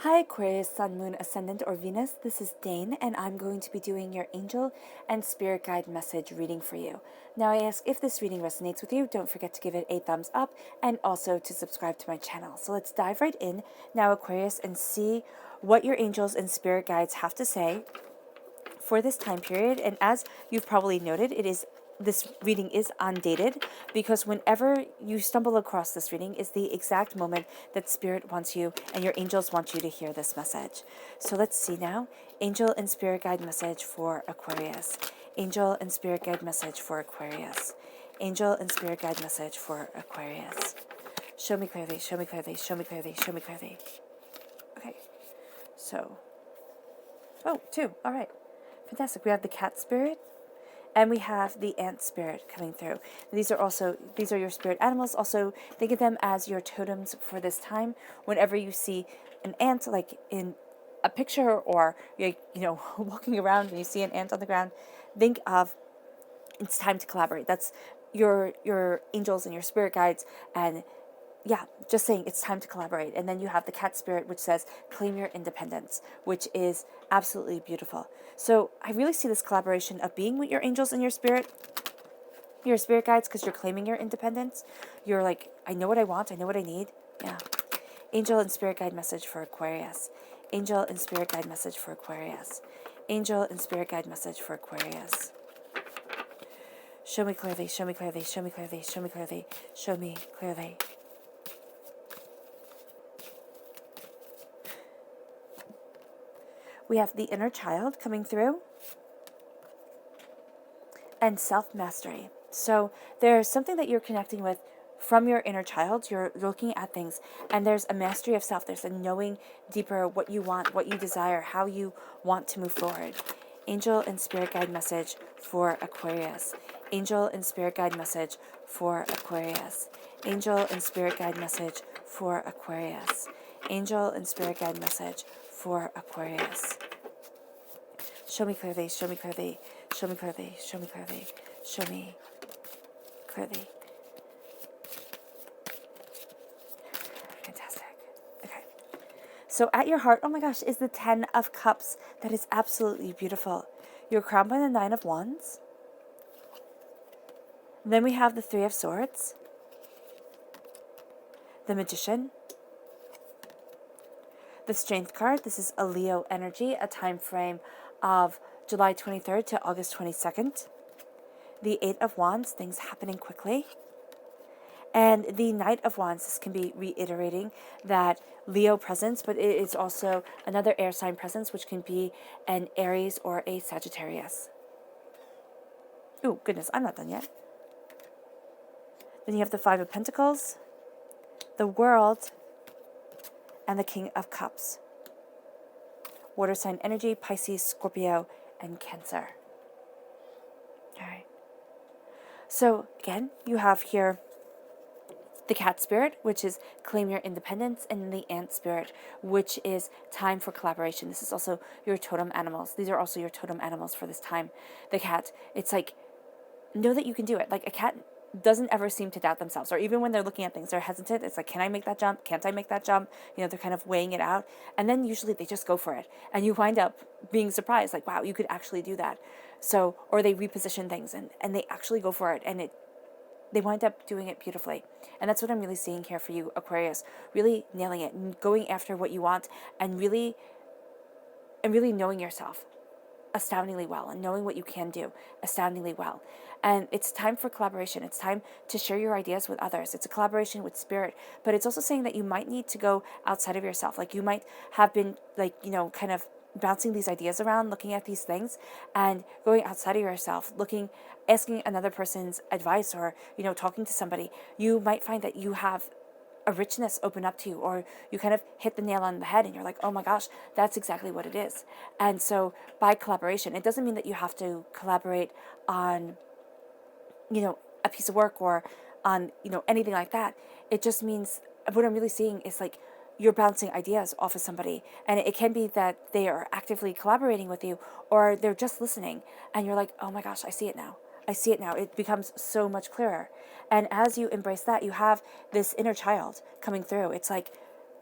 Hi Aquarius, Sun, Moon, Ascendant, or Venus. This is Dane, and I'm going to be doing your angel and spirit guide message reading for you. Now, I ask if this reading resonates with you, don't forget to give it a thumbs up and also to subscribe to my channel. So let's dive right in now, Aquarius, and see what your angels and spirit guides have to say for this time period. And as you've probably noted, this reading is undated because whenever you stumble across this reading is the exact moment that spirit wants you and your angels want you to hear this message. So let's see now. Angel and spirit guide message for Aquarius. Angel and spirit guide message for Aquarius. Angel and spirit guide message for Aquarius. Show me clearly, show me clearly, show me clearly, show me clearly. Okay, so, two, all right. Fantastic. We have the cat spirit and we have the ant spirit coming through. These are your spirit animals. Also, think of them as your totems for this time. Whenever you see an ant, like in a picture, or you're, walking around and you see an ant on the ground, think of it's time to collaborate. That's your angels and your spirit guides, and yeah, just saying it's time to collaborate. And then you have the cat spirit, which says claim your independence, which is absolutely beautiful. So I really see this collaboration of being with your angels and your spirit guides, because you're claiming your independence. You're like, I know what I want, I know what I need. Yeah. Angel and spirit guide message for Aquarius. Angel and spirit guide message for Aquarius. Angel and spirit guide message for Aquarius. Show me clearly, show me clearly, show me clearly, show me clearly, show me clearly. We have the inner child coming through and self-mastery. So there's something that you're connecting with from your inner child. You're looking at things and there's a mastery of self. There's a knowing deeper what you want, what you desire, how you want to move forward. Angel and spirit guide message for Aquarius. Angel and spirit guide message for Aquarius. Angel and spirit guide message for Aquarius. Angel and spirit guide message for Aquarius. Show me clearly, show me clearly, show me clearly, show me clearly, show me clearly. Fantastic. Okay. So at your heart, oh my gosh, is the 10 of Cups. That is absolutely beautiful. You're crowned by the 9 of Wands. And then we have the 3 of Swords. The Magician. The Strength card. This is a Leo energy, a time frame of July 23rd to August 22nd. The 8 of Wands, things happening quickly. And the Knight of Wands, this can be reiterating that Leo presence, but it is also another air sign presence, which can be an Aries or a Sagittarius. Oh, goodness, I'm not done yet. Then you have the 5 of Pentacles, the World, and the King of Cups. Water sign energy, Pisces, Scorpio, and Cancer. All right. So again, you have here the cat spirit, which is claim your independence, and the ant spirit, which is time for collaboration. This is also your totem animals. These are also your totem animals for this time. The cat, it's like, know that you can do it. Like a cat doesn't ever seem to doubt themselves, or even when they're looking at things, they're hesitant. It's like, can I make that jump? Can't I make that jump? They're kind of weighing it out. And then usually they just go for it. And you wind up being surprised, like, wow, you could actually do that. So, or they reposition things and they actually go for it, and they wind up doing it beautifully. And that's what I'm really seeing here for you, Aquarius. Really nailing it and going after what you want, and really knowing yourself astoundingly well, and knowing what you can do astoundingly well. And it's time for collaboration. It's time to share your ideas with others. It's a collaboration with spirit, but it's also saying that you might need to go outside of yourself. Like you might have been kind of bouncing these ideas around, looking at these things and going outside of yourself, asking another person's advice, or, talking to somebody. You might find that you have a richness open up to you, or you kind of hit the nail on the head and you're like, oh my gosh, that's exactly what it is. And so by collaboration, it doesn't mean that you have to collaborate on, a piece of work or on, anything like that. It just means, what I'm really seeing is like you're bouncing ideas off of somebody, and it can be that they are actively collaborating with you, or they're just listening and you're like, oh my gosh, I see it now. I see it now. It becomes so much clearer. And as you embrace that, you have this inner child coming through. It's like,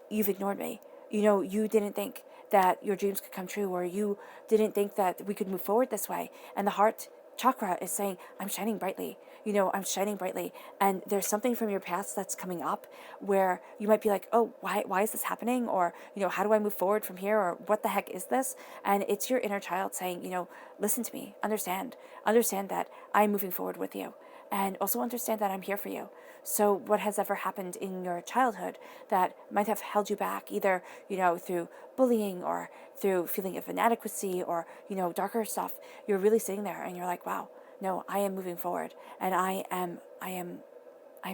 you've ignored me. you didn't think that your dreams could come true, or you didn't think that we could move forward this way. And the heart chakra is saying, I'm shining brightly. I'm shining brightly. And there's something from your past that's coming up where you might be like, oh, why is this happening? Or, how do I move forward from here? Or what the heck is this? And it's your inner child saying, listen to me, understand that I'm moving forward with you. And also understand that I'm here for you. So what has ever happened in your childhood that might have held you back, either, through bullying or through feeling of inadequacy or, darker stuff, you're really sitting there and you're like, wow, no, I am moving forward, and I am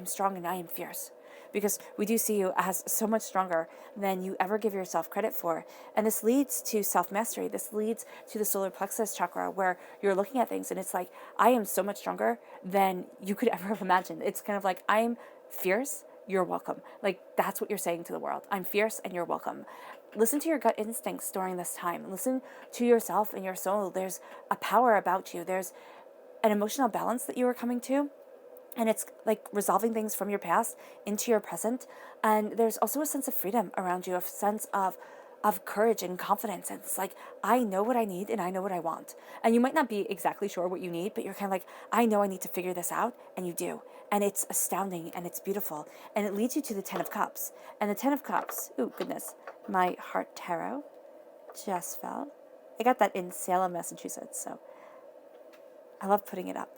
strong and I am fierce. Because we do see you as so much stronger than you ever give yourself credit for. And this leads to self-mastery. This leads to the solar plexus chakra, where you're looking at things and it's like, I am so much stronger than you could ever have imagined. It's kind of like, I'm fierce, you're welcome. Like, that's what you're saying to the world. I'm fierce and you're welcome. Listen to your gut instincts during this time. Listen to yourself and your soul. There's a power about you. There's an emotional balance that you are coming to. And it's like resolving things from your past into your present. And there's also a sense of freedom around you, a sense of courage and confidence. And it's like, I know what I need and I know what I want. And you might not be exactly sure what you need, but you're kind of like, I know I need to figure this out. And you do. And it's astounding and it's beautiful. And it leads you to the 10 of Cups. And the 10 of Cups, oh goodness, my heart tarot just fell. I got that in Salem, Massachusetts. So I love putting it up.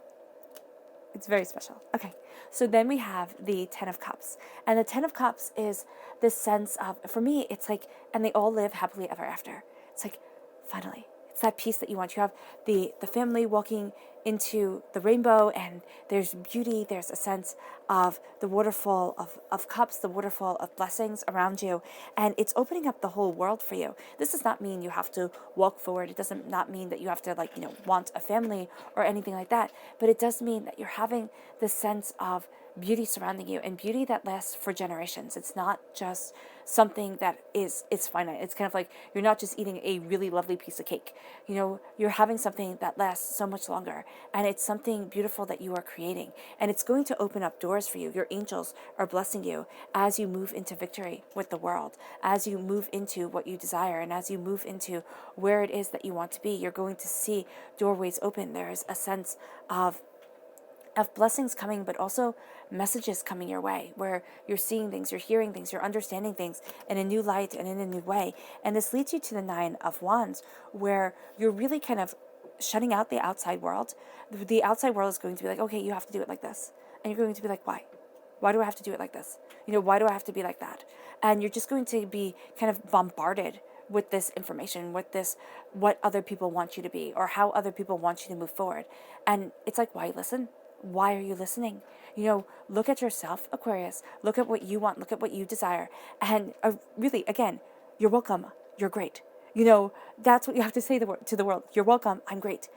It's very special. Okay, so then we have the 10 of Cups. And the 10 of Cups is this sense of, for me, it's like, and they all live happily ever after. It's like, finally, it's that peace that you want. You have the family walking into the rainbow, and there's beauty, there's a sense of the waterfall of cups, the waterfall of blessings around you, and it's opening up the whole world for you. This does not mean you have to walk forward. It doesn't not mean that you have to want a family or anything like that, but it does mean that you're having this sense of beauty surrounding you, and beauty that lasts for generations. It's not just something that it's finite. It's kind of like you're not just eating a really lovely piece of cake. You're having something that lasts so much longer, and it's something beautiful that you are creating, and it's going to open up doors for you. Your angels are blessing you as you move into victory with the world, as you move into what you desire, and as you move into where it is that you want to be. You're going to see doorways open. There is a sense of blessings coming, but also messages coming your way, where you're seeing things, you're hearing things, you're understanding things in a new light and in a new way. And this leads you to the 9 of Wands, where you're really kind of shutting out the outside world. The outside world is going to be like, okay, you have to do it like this. And you're going to be like, why? Why do I have to do it like this? Why do I have to be like that? And you're just going to be kind of bombarded with this information, with this, what other people want you to be, or how other people want you to move forward. And it's like, why listen? Why are you listening? Look at yourself, Aquarius. Look at what you want. Look at what you desire. And really, again, you're welcome. You're great. That's what you have to say to the world. You're welcome. I'm great.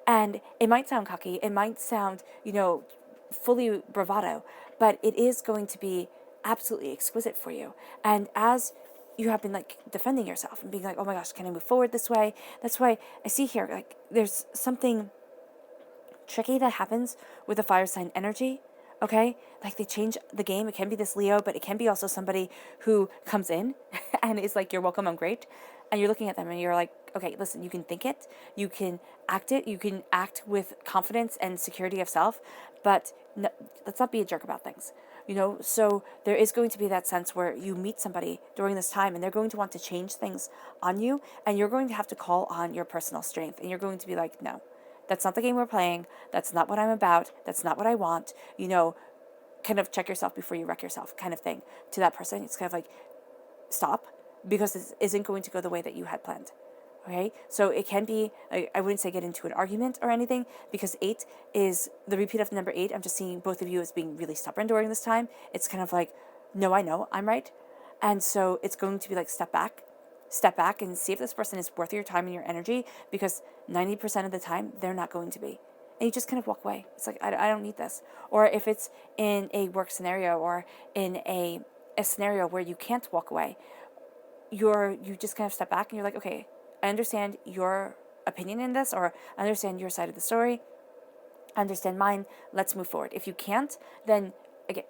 And it might sound cocky. It might sound, fully bravado, but it is going to be absolutely exquisite for you. And as you have been defending yourself and being like, oh my gosh, can I move forward this way? That's why I see here, there's something tricky that happens with the fire sign energy. Okay, they change the game. It can be this Leo, but it can be also somebody who comes in and is like, you're welcome, I'm great. And you're looking at them and you're like, okay, listen, you can think it, you can act it, you can act with confidence and security of self, but no, let's not be a jerk about things. So there is going to be that sense where you meet somebody during this time and they're going to want to change things on you, and you're going to have to call on your personal strength, and you're going to be like, no, that's not the game we're playing. That's not what I'm about. That's not what I want. Kind of check yourself before you wreck yourself kind of thing to that person. It's kind of like, stop, because this isn't going to go the way that you had planned. Okay? So it can be, I wouldn't say get into an argument or anything, because 8 is the repeat of the number 8. I'm just seeing both of you as being really stubborn during this time. It's kind of like, no, I know I'm right. And so it's going to be like, step back and see if this person is worth your time and your energy, because 90% of the time they're not going to be. And you just kind of walk away. It's like, I don't need this. Or if it's in a work scenario or in a scenario where you can't walk away, you just kind of step back and you're like, okay, I understand your opinion in this, or I understand your side of the story. I understand mine. Let's move forward. If you can't, then again,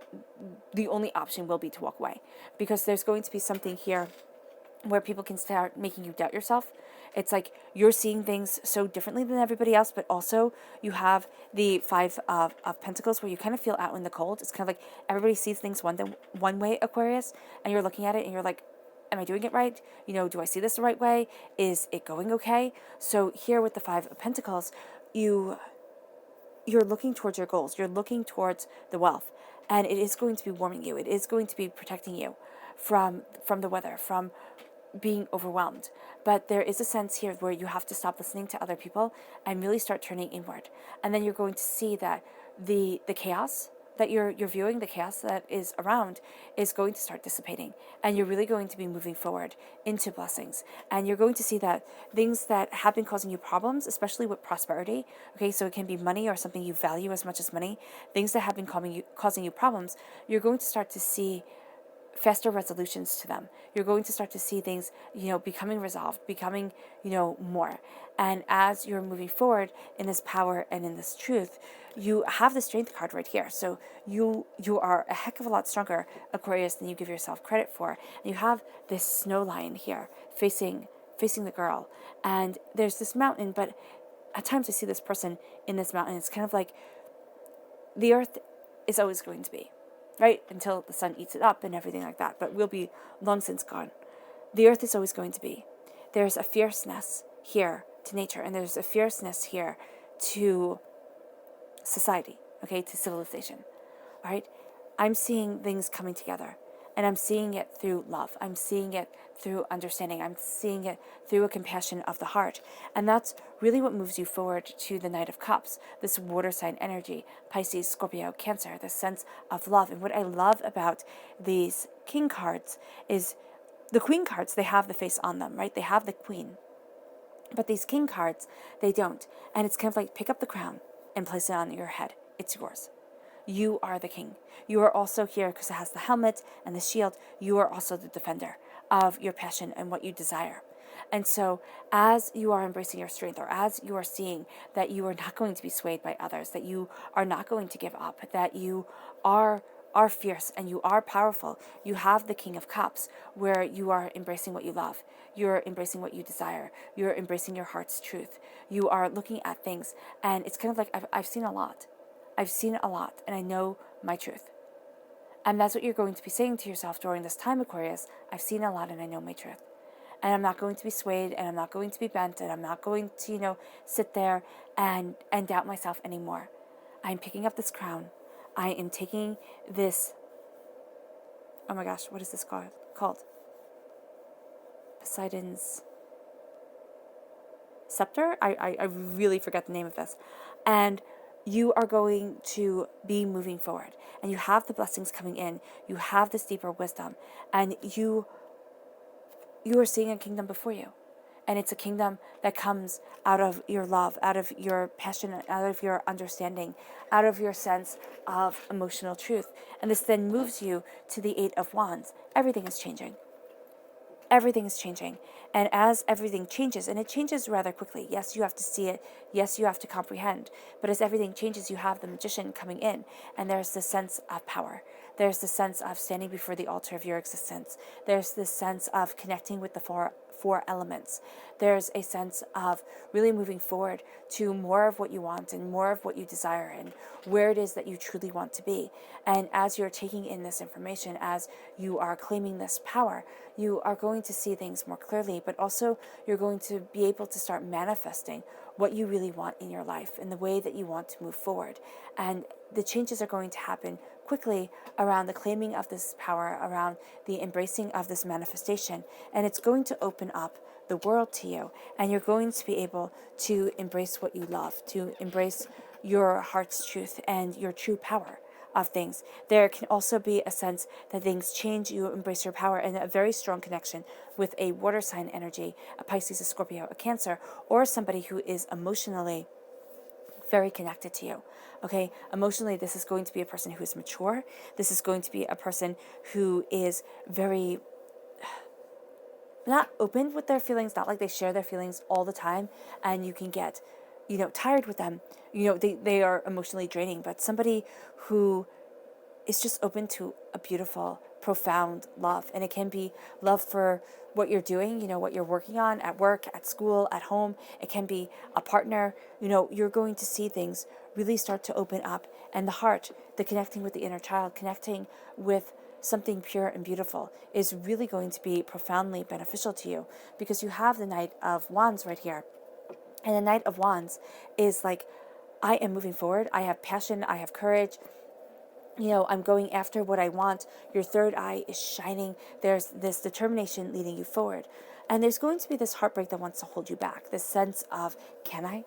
the only option will be to walk away, because there's going to be something here where people can start making you doubt yourself. It's like you're seeing things so differently than everybody else, but also you have the Five of Pentacles where you kind of feel out in the cold. It's kind of like everybody sees things one way, Aquarius, and you're looking at it and you're like, am I doing it right? Do I see this the right way? Is it going okay? So here with the Five of Pentacles, you're looking towards your goals. You're looking towards the wealth, and it is going to be warming you. It is going to be protecting you from the weather, from being overwhelmed. But there is a sense here where you have to stop listening to other people and really start turning inward. And then you're going to see that the chaos that you're viewing, the chaos that is around, is going to start dissipating. And you're really going to be moving forward into blessings. And you're going to see that things that have been causing you problems, especially with prosperity, okay, so it can be money or something you value as much as money, things that have been causing you problems, you're going to start to see faster resolutions to them. You're going to start to see things, becoming resolved, becoming, more. And as you're moving forward in this power and in this truth, you have the Strength card right here. So you are a heck of a lot stronger, Aquarius, than you give yourself credit for. And you have this snow lion here facing the girl. And there's this mountain, but at times I see this person in this mountain. It's kind of like the earth is always going to be, right? Until the sun eats it up and everything like that. But we'll be long since gone. The earth is always going to be. There's a fierceness here to nature, and there's a fierceness here to society, okay, to civilization. All right? I'm seeing things coming together, and I'm seeing it through love. I'm seeing it through understanding. I'm seeing it through a compassion of the heart. And that's really what moves you forward to the Knight of Cups, this water sign energy, Pisces, Scorpio, Cancer, this sense of love. And what I love about these king cards is the queen cards, they have the face on them, right? They have the queen. But these king cards, they don't. And it's kind of like pick up the crown and place it on your head. It's yours. You are the king. You are also here because it has the helmet and the shield. You are also the defender of your passion and what you desire. And so as you are embracing your strength, or as you are seeing that you are not going to be swayed by others, that you are not going to give up, that you are fierce and you are powerful, you have the King of Cups where you are embracing what you love. You're embracing what you desire. You're embracing your heart's truth. You are looking at things, and it's kind of like I've seen a lot. I've seen a lot, and I know my truth. And that's what you're going to be saying to yourself during this time, Aquarius. I've seen a lot, and I know my truth. And I'm not going to be swayed, and I'm not going to be bent, and I'm not going to, sit there and doubt myself anymore. I'm picking up this crown. I am taking this, oh my gosh, what is this called? Poseidon's scepter? I really forget the name of this. And you are going to be moving forward. And you have the blessings coming in. You have this deeper wisdom. And you are seeing a kingdom before you. And it's a kingdom that comes out of your love, out of your passion, out of your understanding, out of your sense of emotional truth. And this then moves you to the Eight of Wands. Everything is changing. Everything is changing. And as everything changes, and it changes rather quickly, yes, you have to see it, yes, you have to comprehend, but as everything changes, you have the magician coming in, and there's this sense of power. There's the sense of standing before the altar of your existence. There's this sense of connecting with the four elements. There's a sense of really moving forward to more of what you want and more of what you desire and where it is that you truly want to be. And as you're taking in this information, as you are claiming this power, you are going to see things more clearly, but also you're going to be able to start manifesting what you really want in your life and the way that you want to move forward. And the changes are going to happen quickly around the claiming of this power, around the embracing of this manifestation. And it's going to open up the world to you. And you're going to be able to embrace what you love, to embrace your heart's truth and your true power of things. There can also be a sense that things change, you embrace your power, and a very strong connection with a water sign energy, a Pisces, a Scorpio, a Cancer, or somebody who is emotionally very connected to you. Okay, emotionally, this is going to be a person who is mature. This is going to be a person who is very not open with their feelings, not like they share their feelings all the time, and you can get, tired with them. They are emotionally draining, but somebody who is just open to a beautiful, profound love. And it can be love for what you're doing, what you're working on at work, at school, at home. It can be a partner. You're going to see things really start to open up. And the heart, the connecting with the inner child, connecting with something pure and beautiful is really going to be profoundly beneficial to you, because you have the Knight of Wands right here. And the Knight of Wands is like, I am moving forward. I have passion. I have courage. I'm going after what I want. Your third eye is shining. There's this determination leading you forward. And there's going to be this heartbreak that wants to hold you back. This sense of, can I?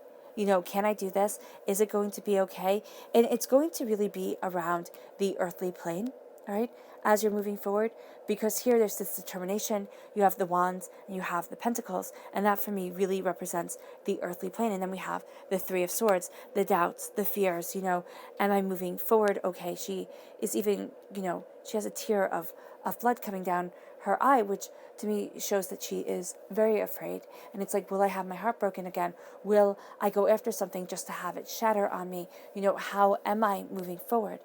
Can I do this? Is it going to be okay? And it's going to really be around the earthly plane, all right, as you're moving forward. Because here there's this determination. You have the wands and you have the pentacles. And that for me really represents the earthly plane. And then we have the Three of Swords, the doubts, the fears, am I moving forward? Okay, she is even, she has a tear of blood coming down her eye, which to me shows that she is very afraid. And it's like, will I have my heart broken again? Will I go after something just to have it shatter on me? How am I moving forward?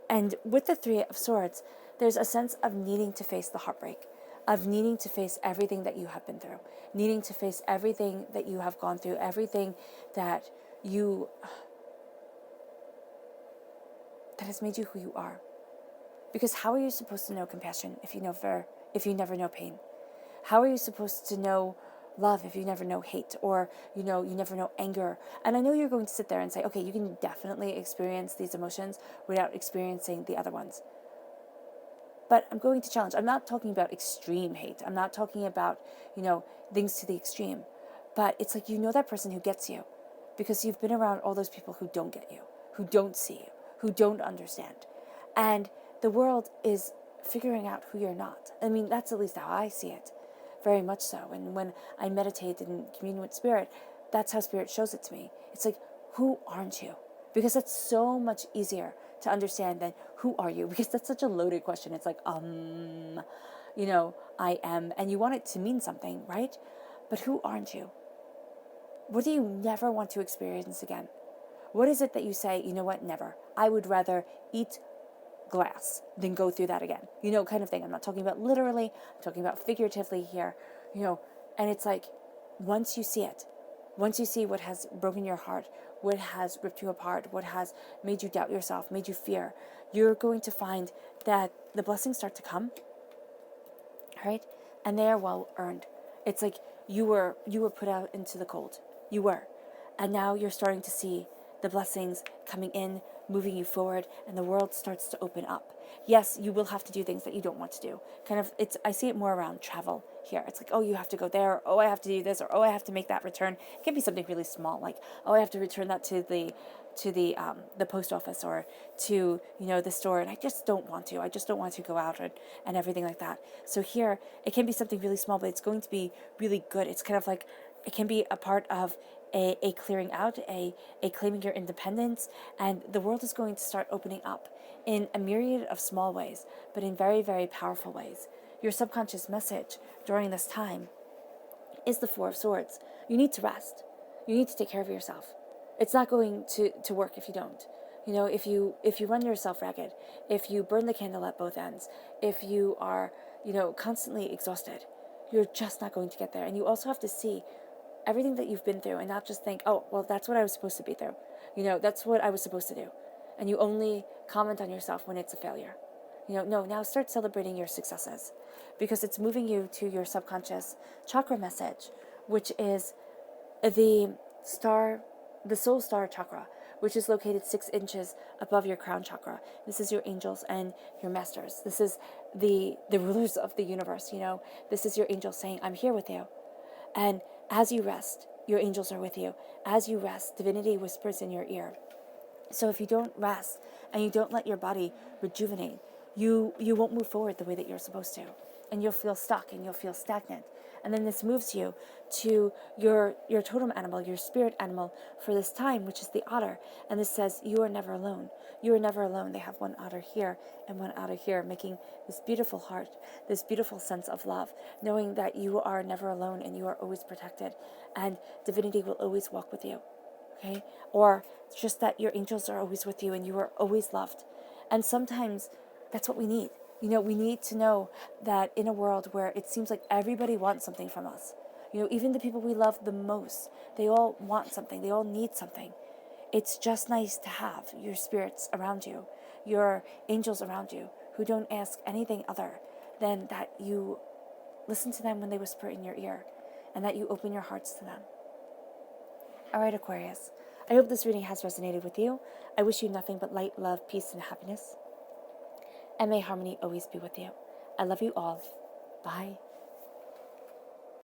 And with the Three of Swords, there's a sense of needing to face the heartbreak, of needing to face everything that you have been through, needing to face everything that you have gone through, everything that has made you who you are. Because how are you supposed to know compassion if you never know pain? How are you supposed to know love if you never know hate, or you never know anger? And I know you're going to sit there and say, okay, you can definitely experience these emotions without experiencing the other ones. But I'm going to challenge. I'm not talking about extreme hate. I'm not talking about, things to the extreme. But it's like, that person who gets you, because you've been around all those people who don't get you, who don't see you, who don't understand. And the world is figuring out who you're not. I mean, that's at least how I see it. Very much so. And when I meditate and commune with Spirit, that's how Spirit shows it to me. It's like, who aren't you? Because that's so much easier to understand than who are you? Because that's such a loaded question. It's like, I am. And you want it to mean something, right? But who aren't you? What do you never want to experience again? What is it that you say, what, never? I would rather eat glass than go through that again, kind of thing. I'm not talking about literally, I'm talking about figuratively here, and it's like, once you see it, once you see what has broken your heart, what has ripped you apart, what has made you doubt yourself, made you fear, you're going to find that the blessings start to come, right? And they are well earned. It's like you were put out into the cold. You were. And now you're starting to see the blessings coming in, moving you forward, and the world starts to open up. Yes, you will have to do things that you don't want to do. I see it more around travel here. It's like, oh, you have to go there, or, oh, I have to do this, or, oh, I have to make that return. It can be something really small, like, oh, I have to return that to the post office, or to, the store, and I just don't want to. I just don't want to go out and everything like that. So here, it can be something really small, but it's going to be really good. It's kind of like, it can be a part of a clearing out, a claiming your independence, and the world is going to start opening up in a myriad of small ways, but in very, very powerful ways. Your subconscious message during this time is the Four of Swords. You need to rest. You need to take care of yourself. It's not going to work if you don't. If you run yourself ragged, if you burn the candle at both ends, if you are, constantly exhausted, you're just not going to get there. And you also have to see everything that you've been through and not just think, oh, well, that's what I was supposed to be through. That's what I was supposed to do. And you only comment on yourself when it's a failure. No, now start celebrating your successes, because it's moving you to your subconscious chakra message, which is the soul star chakra, which is located 6 inches above your crown chakra. This is your angels and your masters. This is the rulers of the universe. This is your angel saying, I'm here with you. And as you rest, your angels are with you. As you rest, divinity whispers in your ear. So if you don't rest and you don't let your body rejuvenate, you won't move forward the way that you're supposed to. And you'll feel stuck and you'll feel stagnant. And then this moves you to your totem animal, your spirit animal for this time, which is the otter. And this says, you are never alone. You are never alone. They have one otter here and one otter here, making this beautiful heart, this beautiful sense of love, knowing that you are never alone and you are always protected. And divinity will always walk with you. Okay? Or it's just that your angels are always with you and you are always loved. And sometimes that's what we need. We need to know that in a world where it seems like everybody wants something from us, even the people we love the most, they all want something, they all need something. It's just nice to have your spirits around you, your angels around you, who don't ask anything other than that you listen to them when they whisper in your ear, and that you open your hearts to them. All right, Aquarius. I hope this reading has resonated with you. I wish you nothing but light, love, peace, and happiness. And may harmony always be with you. I love you all. Bye.